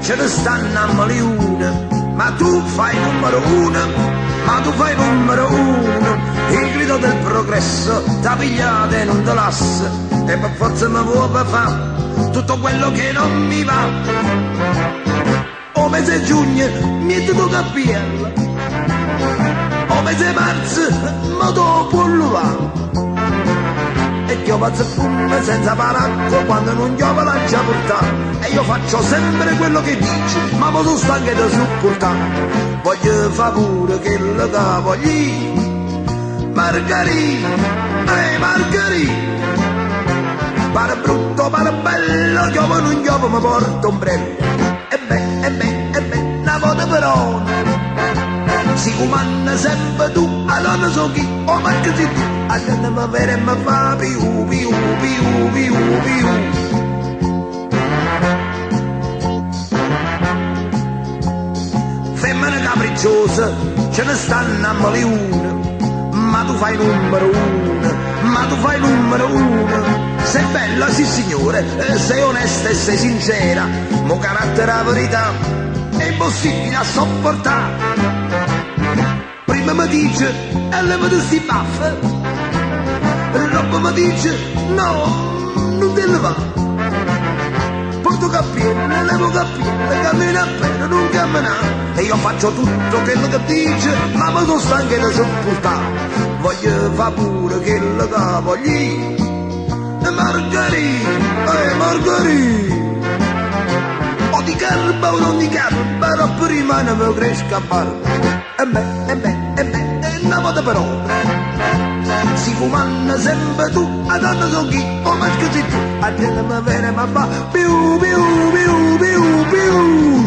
ce ne stanno a milione, ma tu fai numero uno, ma tu fai numero uno. Il grido del progresso t'ha pigliato e non te lassa, e per forza mi vuoi per fare tutto quello che non mi va. O mese giugno mi tu cappiello, o mese marzo ma dopo va. E io faccio fumo senza paracco quando non io la già portare, e io faccio sempre quello che dici, ma mi sono stanco da supportare. Voglio fare pure che lo voglio, Margherita, Margherita. Pare brutto, pare bello, giova non giova, mi porto ombrello. E beh, una volta però si comanda sempre tu, allora so chi, oh ma che sei tu, allora mi vede e mi fa più, più, più, più, più. Femmine capricciose, ce ne stanno a milione, ma tu fai numero uno, ma tu fai numero uno. Sei bella, sì signore, sei onesta e sei sincera, mo carattere la verità è impossibile a sopportare. Prima mi dice, e levati sti baffi, dopo mi dice, no, non te ne va. Porto cappiello, levo cappiello, cammino appena, non cammina. E io faccio tutto quello che dice, ma mi sono stanco da sopportare. Voglio fare pure quello che voglio, Margherita, Margherita. O di garba o non di garba, però prima ne mi cresca barba. E beh, una volta però si comanda sempre tu, a donna so chi, o ma che sei tu, a te ne mi viene ma fa più, più, più, più, più.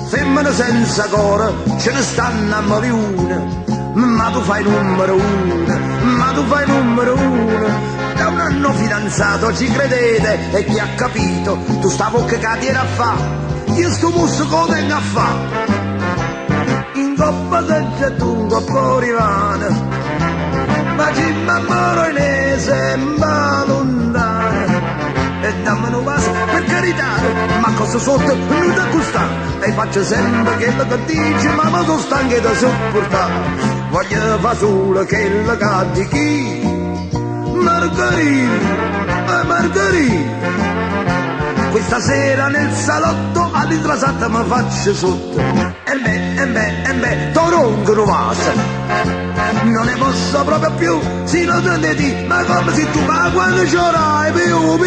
Femmine senza cuore, ce ne stanno a milione, ma tu fai numero uno, ma tu fai numero uno. Da un anno fidanzato ci credete, e chi ha capito, tu stavo che cadiera a fa, io sto musso che tengo a fa. In coppa seggia tu, in coppa rivana, ma ci m'ammoro in sembra lontana. E dammi un vaso per carità, ma cosa sotto non da gustare. E faccio sempre quello che dici, ma mi sono stanco da sopportare. Voglio fare solo quello che di chi, Margherita, Margherita. Questa sera nel salotto all'intrasata mi faccio sotto. E beh, toronco rovasa. Non ne posso proprio più, si lo di, ma come se tu, ma quando c'orai più,